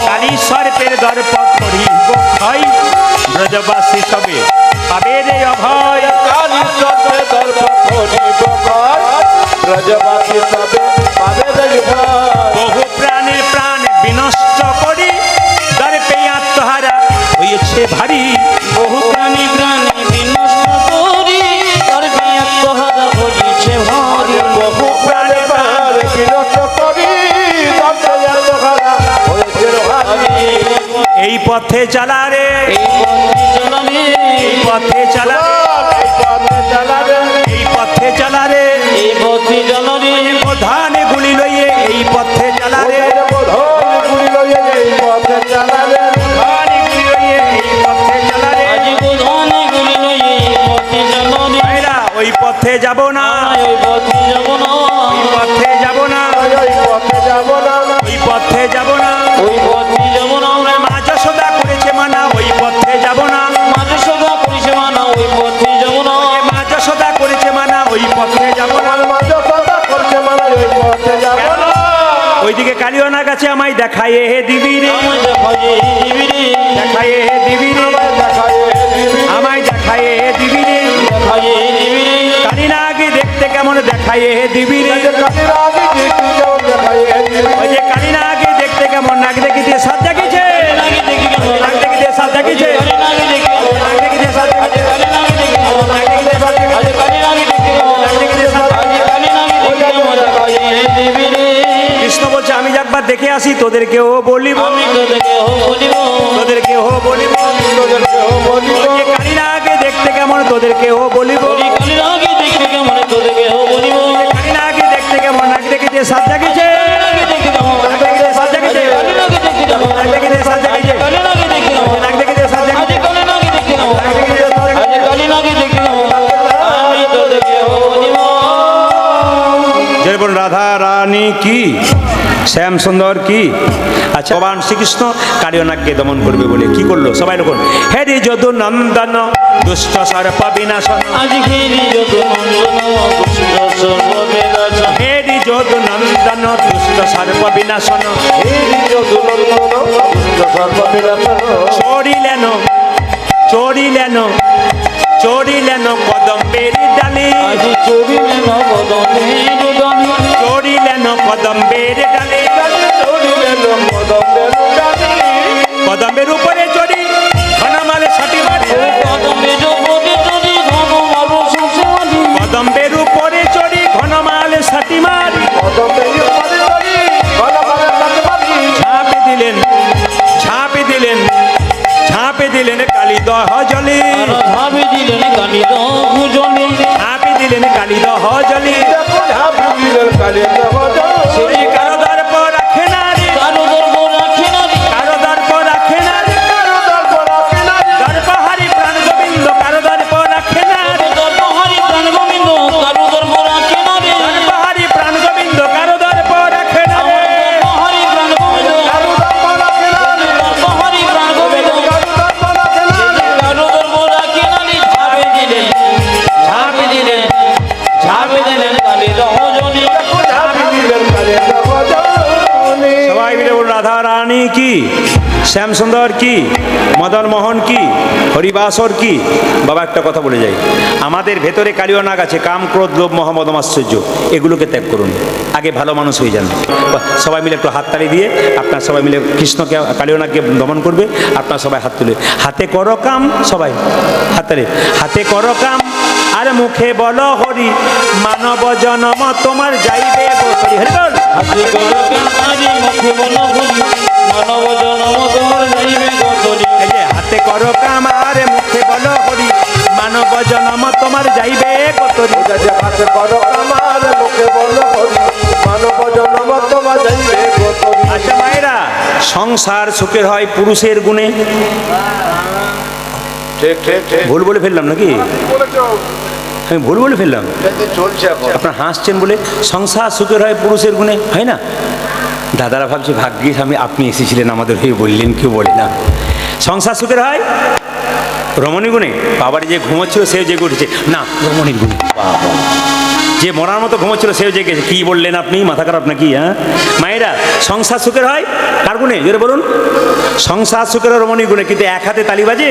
কালী সর্পের দর্প করিব ভয় ব্রজবাসী সবে পাবে রে অভয় কালী সবে দর্প করিব ভয় ব্রজবাসী সবে পাবে রে ভয় পথে চালা রে, এই পথে চলারে, এই পথে চালা রে, এই পথে চালাবে এই পথে চালা রে, এই পথে চলারে, প্রধানে গুলি লইয়ে এই পথে চালা রে, গুলি লইয়ে এই পথে চালাবে প্রধানে গুলি লইয়ে এই পথে চালা রে। আজ প্রধানে গুলি লইয়ে এই পথে চলারে, ভাইরা ওই পথে যাব না, ওই পথে যাব না, ওই পথে যাব না, ওই পথে যাব না ওই পথে যাব না। ওই পথে যাব না, মা যশোদা করেছে মানা, ওই পথে যাব না, মাঝে সদা পরিষেবা না, ওই পথে যাব না, মা যশোদা করেছে মানা, ওই পথে যাব না। আমার মাঝে সদা করছে মানে ওই পথে যাব না ওইদিকে কালিয়ানা গাছে আমায় দেখায় হে দিবি রে, আমার দেখায় দিবি রে, দেখায় হে দিবি রে, দেখায় দিবি আমায় দেখায় হে দিবি রে। দেখায় দিবি রে, কালিনা আগে দেখতে কেমন দেখায় হে দিবি রে, কালির আগে দেখি যাও দেখায় দিবি ওই যে কালিনা আগে দেখতে কেমন নাক দেখি দিয়ে সাত জাগিছে, নাকি দেখি কেমন, নাক দেখি দিয়ে সাত জাগিছে, নাকি দেখি কেমন, নাক দেখি দিয়ে সাত জাগিছে, কালি নাকি দেখি কেমন, নাক দেখি দিয়ে সাত জাগিছে, আজ কালি নাকি দেখি কেমন, নাক দেখি দিয়ে সাত জাগিছে। আজ কালি নাকি দেখি কেমন, দেখায় দিবি রে, কৃষ্ণ বলছে আমি একবার দেখে আসি, তোদেরকেও বলিব, আমি তোদেরকে বলিব, তোদেরকেও বলিব। তোদেরকেও বলিব ওই যে কালিনা আগে দেখতে কেমন, তোদেরকেও বলিব, বলি কালি নাকি দেখি কেমন, তোদেরকে বলিব, কালিনা আগে দেখতে কেমন নাক দেখি দিয়ে সাত জাগিছে, নাকি দেখি কেমন, নাক দেখি দিয়ে সাত জাগিছে, কালি নাকি দেখি কেমন, নাক দেখি দিয়ে সাত জাগিছে, কালি নাকি দেখি কেমন, নাক দেখি দিয়ে সাত আজ জাগিছে, কালি নাকি দেখি কেমন, নাক দেখি দিয়ে সাত জাগিছে। আজ কালি নাকি দেখি কেমন, আমি তোদেরকে বলিব। জয় বল রাধা রানী কি, শ্যাম সুন্দর কি। আচ্ছা ভগবান শ্রীকৃষ্ণ কালিয়নাগকে দমন করবে বলে কি করলো সবাই লোক, হেরি যদু নন্দন দুষ্ট সর্প বিনাশন, আজ ঘিরি যত নন্দন কৃষ্ণ সর্ববেদাসন, হেরি যদু নন্দন দুষ্ট সর্প বিনাশন, এই যদু নন্দন সর্ববিনাশন চড়িলেন চড়িলেন চড়িলেন কদম্বের ডালি, আজ চড়িলেন বদনের ডালি, চড়িলেন কদম্বের ডালি, চড়িলেন কদম্বের ডালি কদম্বের উপরে চড়ি ঘনমালে সাটি মারি, কদমের উপরে চড়ি ঘন মারো সুসমাধি, কদম্বের উপরে চড়ি ঘনমালে সাটি মারি, কদম্বের উপরে চড়ি ঘনমালে সাটি মারি, ঝাঁপে দিলেন ঝাঁপে দিলেন ঝাঁপে দিলেন কালী দহ জলে, আর ধাবে দিলেন কালি ভুজনে, ঝাঁপে দিলেন কালী দহ জলে, দেখো ঝাঁপি দিলেন কালির দেবতা সে কারো দর্প রাখে না রে, কারো দর্ব রাখে না রে, কারো দর্প রাখে না রে, কারো দর্প রাখে না রে, দর্পহারি প্রাণ গোবিন্দ কারো দর্প রাখে না রে, দর্বহারি প্রাণ গোবিন্দ কারো দর্ব রাখে না রে, দর্পহারি প্রাণ গোবিন্দ কারো দর্প রাখে না রে, দর্বহারি প্রাণ গোবিন্দ, কারো দর্প রাখে না রে, দর্বহারি প্রাণ গোবিন্দ, কারো দর্প রাখে না রে, কারো দর্ব রাখে না রে, ঝাঁপে দিলেন ঝাঁপে দিলেন ঝাঁপে দিলেন কালি রহজনে, দেখো ঝাঁপি দিলেন কালির দেবতা সবাই মিলে বলুন রাধা রানী কি, শ্যাম সুন্দর কি, মদন মোহন কি, হরিবাসর কি। বাবা একটা কথা বলে যাই, আমাদের ভেতরে কালীয় নাগ আছে, কাম ক্রোধ লোভ মোহ মদ মাশ্চর্য, এগুলোকে ত্যাগ করুন, আগে ভালো মানুষ হয়ে যান। সবাই মিলে একটু হাততালি দিয়ে আপনার সবাই মিলে কৃষ্ণকে কালীয় নাগকে দমন করবে, আপনার সবাই হাত তুলে হাতে করো কাম, সবাই হাততালি, হাতে করো কাম আর মুখে বলো হরি, মানব জনম তোমার যাইবে গো হরি, হরি বল। হাসি করো কানারি মুখে বলো হরি, মানব জনম তোমার যাইবে গতরি, এই যে হাতে করো কাম আর মুখে বলো হরি, মানব জনম তোমার যাইবে কতরি। যে হাতে করো আমার মুখে বলো হরি মানব জন্ম তোমার যাইবে গোতরি আচ্ছা মায়েরা, সংসার সুখের হয় পুরুষের গুণে, ঠিক ঠিক ঠিক ভুল বলে ফেললাম নাকি, আমি ভুল বলে ফেললাম, চলছে এখন আপনার হাসছেন বলে। সংসার সুখের হয় পুরুষের গুণে, হয় না? দাদারা ভাবছে ভাগ্যিস আপনি এসেছিলেন আমাদের হয়ে বললেন, কেউ বলে না। সংসার সুখের হয় রমণী গুণে, বাবারি যে ঘুমোচ্ছিল সেও জেগে উঠেছে, না রমণীর গুণে, যে মরার মতো ঘুমোচ্ছিল সেও জেগেছে, কি বললেন আপনি, মাথা খারাপ নাকি? হ্যাঁ মায়েরা, সংসার সুখের হয় কার গুণে, জোরে বলুন। সংসার সুখের হয় রমণীর গুণে, কিন্তু এক হাতে তালি বাজে,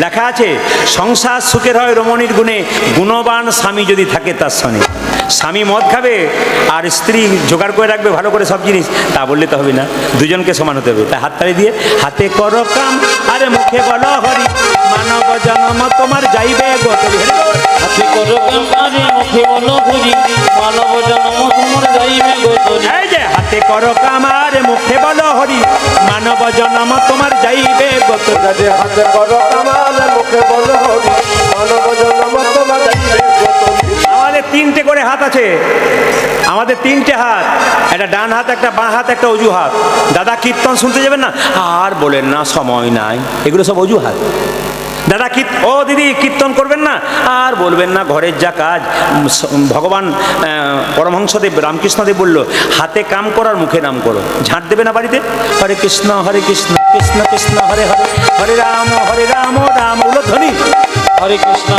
লেখা আছে সংসার সুখের হয় রমণীর গুণে, গুণবান স্বামী যদি থাকে তার সঙ্গে। স্বামী মদ খাবে আর স্ত্রী জোগাড় করে রাখবে ভালো করে সব জিনিস, তা বললে তো হবে না, দুজনকে সমান হতে হবে। তাই হাততালি দিয়ে হাতে করো কাম আরে মুখে বলো হরি, মানব জন্ম তোমার যাইবে গতরি, হরি বল। হাসি করো কানারি মুখে বলো হরি, মানব জনম তোমার যাইবে গতরি, এই যে হাতে করো কাম আর মুখে বলো হরি, মানব মানব জনম তোমার যাইবে গত। যদি হাতে করো কামাল মুখে বলো হরি মানব জন্ম তোমার যাইবে কত। আমাদের তিনটে করে হাত আছে, আমাদের তিনটে হাত, একটা ডান হাত, একটা বাঁ হাত, একটা অজু হাত। দাদা কীর্তন শুনতে যাবেন না, আর বলেন না সময় নাই, এগুলো সব অজু হাত। দাদা ও দিদি কীর্তন করবেন না, আর বলবেন না ঘরের যা কাজ। ভগবান পরমহংসদেব রামকৃষ্ণদেব বলল, হাতে কাম করার মুখে নাম করো। ঝাঁট দেবে না বাড়িতে, হরে কৃষ্ণ কৃষ্ণ কৃষ্ণ হরে হরে, হরে রাম রাম উলধ্বনি। হরে কৃষ্ণ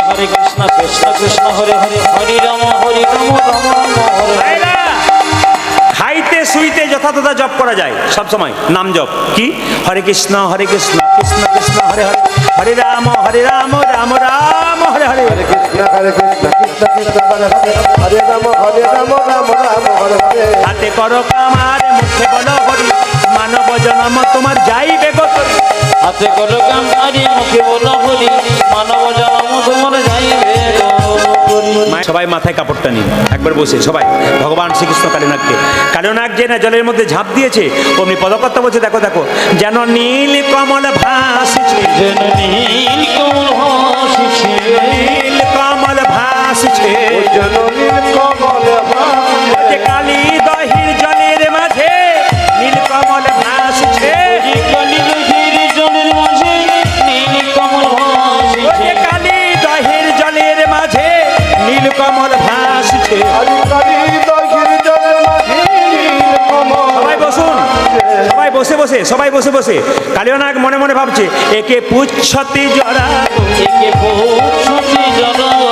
কৃষ্ণ কৃষ্ণ হরে হরে, হরে রাম রাম রাম হরে হরে। ভাইরা, খাইতে শুইতে যথাযথ জপ করা যায় সব সময় নাম জপ। কি? হরে কৃষ্ণ কৃষ্ণ কৃষ্ণ হরে হরে, হরে রাম রাম রাম হরে হরে। হরে কৃষ্ণ কৃষ্ণ কৃষ্ণ হরে হরে, হরে রাম রাম হরে হরে। হাতে করো কামার মুখে বলো হরি, মানব জনম তোমার যাইবে গত। হাতে করো কাম আরে মুখে বলো হরি, মানব জন্ম তোমার যাইবে গত। সবাই মাথায় কাপড়টা নিন একবার বসে সবাই। ভগবান শ্রীকৃষ্ণ কালীনাগ যে না জলের মধ্যে ঝাঁপ দিয়েছে, অমনি পদকর্তা বলছে দেখো দেখো, যেন নীল কমল ভাসছে, যেন নীল কমল ভাসছে, নীল কমল ভাসছে, জননীর কমল ভাসছে। যে কালী দহির জলের মাঝে নীল কমল ভাসছে, যে কালী দহির জলের মাঝে নীল কমল ভাসছে, যে কালী দহির জলের মাঝে নীল কমল ভাসছে। হরি কালী দহির জলের মাঝে নীল কমল। সবাই বসুন, সবাই বসে বসে, সবাই বসে বসে। কালীনাগ মনে মনে ভাবছে, একে পুচ্ছতে জড়াবো, একে পুচ্ছতে জড়াবো,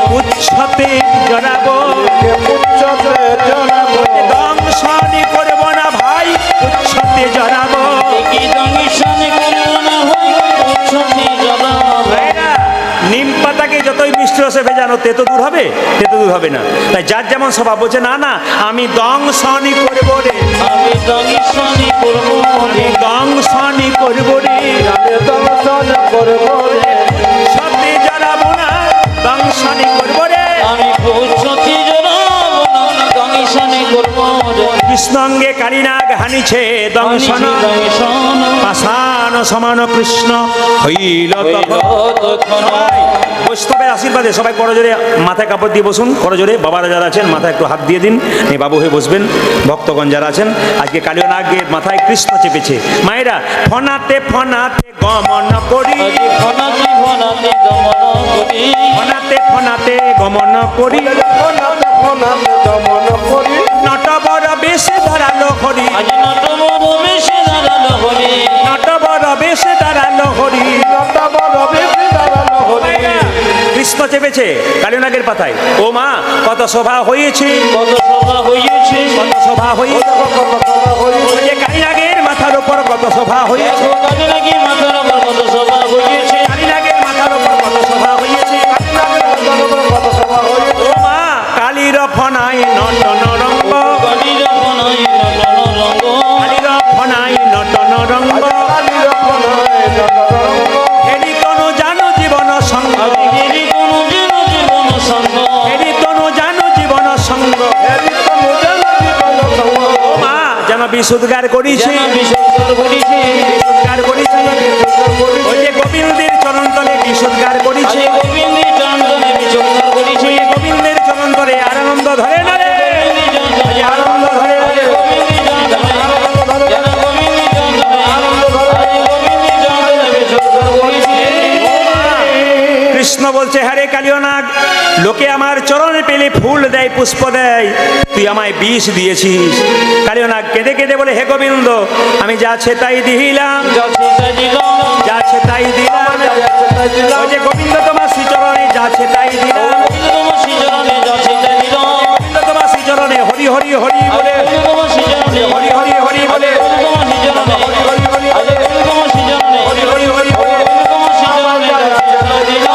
পুচ্ছতে জড়াবো, কে পুচ্ছতে জড়াবো। দংশনি করব না ভাই, পুচ্ছতে জড়াবো। একে দংশন করব না ভাই, পুচ্ছতে জড়াবো। ভাইরা, নিম পাতাকে যতই মিষ্টি রসে ভেজানো, তেতো দূর হবে? তেতো দূর হবে না। তাই যার যেমন স্বভাব বলছে, না না আমি দংশনি করব রে, আমি দংশন করব আমি রে, দংশনি করব রে, আমি দর্শন করবো রে। সত্যি জড়াবো না, দংশনি করব রে। আমি পুচ্ছতে জড়াবো না, দংশন করব রে। কৃষ্ণাঙ্গে কালীনাগ হানিছে দংশন, দংশন পাষাণ সমান কৃষ্ণ হইল তখন। তখন। বৈষ্ণবের আশীর্বাদে সবাই করজোরে মাথায় কাপড় দিয়ে বসুন। করজোরে বাবারা যারা আছেন মাথায় একটু হাত দিয়ে দিন, এই বাবু হয়ে বসবেন। ভক্তগণ যারা আছেন, আজকে কালীনাগের মাথায় কৃষ্ণ চেপেছে। মায়েরা, ফনাতে ফনাতে গমন করি, আজি ফনাতে ফনাতে দমন করি, ফনাতে ফনাতে গমন করি, ফোনাতে ফোনাতে দমন করি। নটবর বেশে ধরালো হরি, আজি নটবর বেশে দাঁড়ালো হরি, নটবর বেশে দাঁড়ালো হরি। লতা বড় বেশি দাঁড়ানো হরি। কৃষ্ণ চেপেছে কালীনাগের পাতায়। ও মা, কত শোভা হয়েছে, কত সভা হইয়াছে, কত শোভা হয়েছে। কত সভা হইছে। যে কালীনাগের মাথার উপর কত শোভা হয়েছে, কাজে লাগি মাথার উপর কত সভা হইয়াছে, কালীনাগের মাথার উপর কত শোভা হয়েছে। কত সভা হইছে। ও মা, কালীর ফনাই নটন রঙ্গ, কালীর ফনায় নটন রঙ্গ, কালীর ফনাই নটন রঙ্গ। কালীর ফোনায় জনরঙ্গ। হেরি তনু জানু জীবন সঙ্গ, হেরি কোন জীবন সঙ্গ, হেরি তনু জানু জীবন সঙ্গ। হেরি তনু যেন জীবন সঙ্গ। ও মা, যেন বিশুদ্গার করিছে, যেন বিসর্জন করিছে, বিশুদ্গার করিছে। ওই যে গোবিন্দের চরণ তলে বিশুদ্গার করিছে, আজি গোবিন্দের চরণে বিসর্জন করিছে, ওই গোবিন্দের চরণ তলে আনন্দ ধরে না রে, আজ আনন্দ ধরে না রে। গোবিন্দের চরণে, যেন গোবিন্দের চরণে আনন্দ ধরে, আজি গোবিন্দের চরণে বিসর্জন করিছে। কৃষ্ণ বলছে, হ্যাঁ রে কালীনাগ, লোকে আমার চরণে পেলে ফুল দেয়, পুষ্প দেয়, তুই আমায় বিষ দিয়েছিস। কালীনাগ কেঁদে কেঁদে বলে, হে গোবিন্দ, আমি যা আছে তাই দিলাম, যাচ্ছে তাই দিলাম, যা আছে তাই দিলাম। ওই যে গোবিন্দ তোমার শ্রীচরণে যা আছে তাই দিলাম, গোবিন্দ তোমার শ্রীচরণে যাচ্ছে তাই দিলাম, গোবিন্দ তোমার শ্রীচরণে হরি হরি হরি বলে, গোবিন্দ তোমার শ্রীচরণে হরি হরি হরি বলে, গোবিন্দ তোমার শ্রীচরণে, আজি গোবিন্দ তোমার শ্রীচরণে, হরি হরি হরি বলে। গোবিন্দ তোমার শ্রীচরণে যাচ্ছে তাই দিলাম।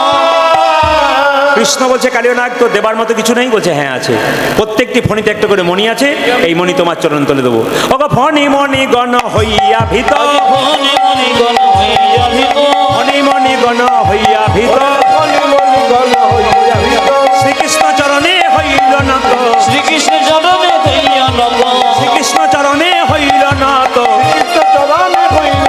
কৃষ্ণ বলছে, কালীনাগ তোর দেবার মতো কিছু নেই? বলছে, হ্যাঁ আছে, প্রত্যেকটি ফণিতে একটা করে মণি আছে, এই মণি তোমার চরণ তলে দেবো। ওগো ফণি মণি গণ হইয়া ভীত, মনে মনে গণ হইয়া ভীত, ফণি মণি গণ হইয়া ভীত, মনি মনি গণ হইয়া ভীত। শ্রীকৃষ্ণ চরণে হইল নত, শ্রীকৃষ্ণ চরণে হইয়া নত, শ্রীকৃষ্ণ চরণে হইল নত। কৃষ্ণ চরণে হইল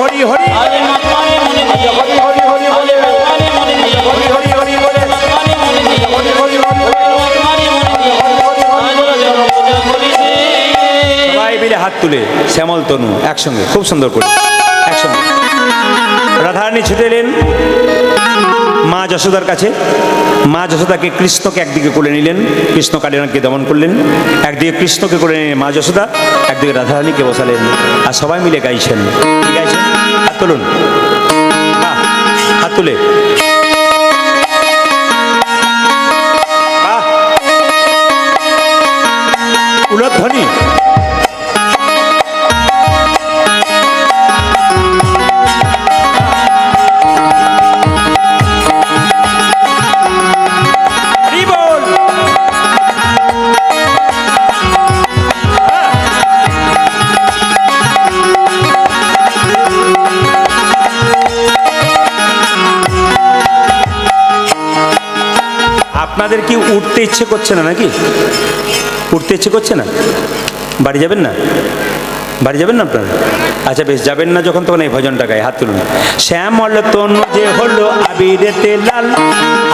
হরি হরি আরে মাতমারে মনে দিয়ে হরি হরি হরি আরে মাতমারে মনে দিয়ে হরি হরি হরি বলে মাতমারে মনে দিয়ে হরি হরি হরি মাতমারে মনে দিয়ে আজ রজনী পূজা করিছে সবাই মিলে হাত তুলে শ্যামল তনু একসঙ্গে খুব সুন্দর করে একসঙ্গে রাধারানী ছুটে এলেন মা যশোদার কাছে। মা যশোদাকে কৃষ্ণকে একদিকে কোলে নিলেন, কৃষ্ণ কালিরানীকে দমন করলেন। একদিকে কৃষ্ণকে কোলে নিলেন মা যশোদা, একদিকে রাধারানীকে বসালেন। আর সবাই মিলে গাইছেন। কি গাইছেন? হাত তুলুন, বাহ, হাত তুলে বাহ, উলধ্বনি। হরি বল। আপনাদের কি উঠতে ইচ্ছে করছে না নাকি? উঠতে ইচ্ছে করছে না? বাড়ি যাবেন না? বাড়ি যাবেন না আপনারা? আচ্ছা বেশ, যাবেন না যখন, তখন এই ভজনটা গায়ে হাত তুলুন। শ্যামল তনু যে হলো আবিরেতে লাল,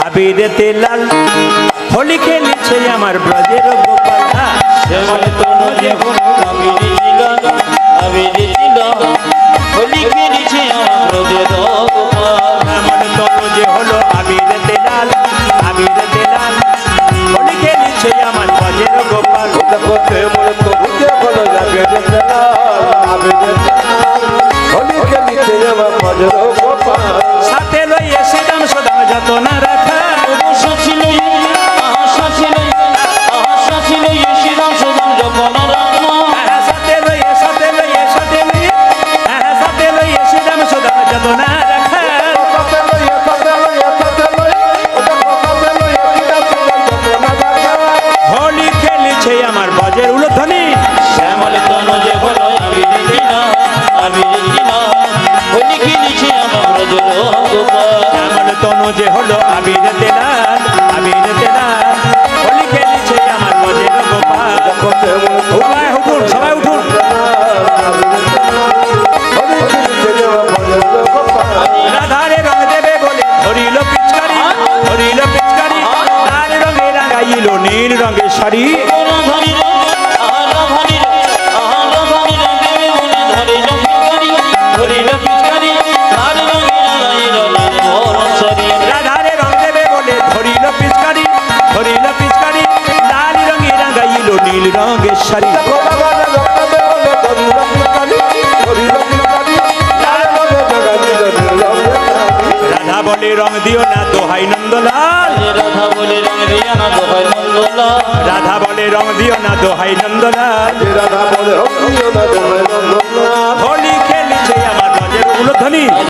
আবিরেতে লাল, হোলি খেলেছে আমার ব্রজের গোপাল। শ্যামল তনু যে হলো আবিরে ছিল, আবিরে ছিল, হোলি খেলেছে আমার ব্রজের গোপাল। শ্যামল তনু যে হলো আবিরেতে লাল, আবিরেতে লাল, হোলি খেলেছে আমার ব্রজের গোপাল। দেখো শ্যামল তনু যে হলো আবিরেতে লাল, আবিরেতে লাল, হোলি খেলিছে আমার ব্রজের গোপাল। সাথে লইয়ে সেদাম সদাম যত না রাখা, আশা ছিল, আশা ছিল, আশা ছিল, শ্রীরাম সুদাম যখন রাখলো। সাথে লইয়ে সাথে লইয়ে সাথে লইয়ে সাথে লইয়ে সেদাম সদাম যত না রাখা। সাথে লইয়া সাথে লইয়া সাথে লইয়া ওটা সাথে লইয়া কিনা সুন্দর যতনা দেখা। হোলি খেলেছে আমার ব্রজের উলধ্বনি। শ্যামল তনু যে হলো আবিরে ছিল, আবিরে ছিল, হোলি খেলেছে আমার ব্রজের গোপাল। শ্যামল তনু যে হলো আবিরেতে লাল, আবিরেতে লাল, হোলি খেলেছে আমার ব্রজের গোপাল। দেখো শ্যামল সবাই উঠুন, সবাই উঠুন। হোলি খেলিছে আমার ব্রজের গোপাল। রাধারে রং দেবে বলে ধরিল পিচকারি, ধরিল পিচকারি, লাল রঙে রাঙাইল নীল রঙের শাড়ি। রাধারি রে, রাধারি রে, রাধারি রে, দেবে বলে ধরিল পিচকারি, ধরিল পিচকারি, লাল রঙে রাঙাইল নীল বরণসারি। রাধারে রং দেবে বলে ধরিল পিচকারি, ধরিল পিচকারি, লাল রঙে রাঙাইল নীল রঙের শাড়ি। গোলাবারে রক্তাবে বলে ধরিল পিচকারি, ধরিল পিচকারি, লাল রঙে জাগাইল নীল রঙের শাড়ি। রাধা বলে রং দিও না দোহাই নন্দলাল, রাধা বলে রঙ দিয়া না দোহাই নন্দলাল। রাধা বলে রং দিও না দোহাই নন্দলাল। রাধা বলে রক্তিও না জাগাইল নন্দলাল। হোলি খেলেছে আমার ব্রজের উলধ্বনি।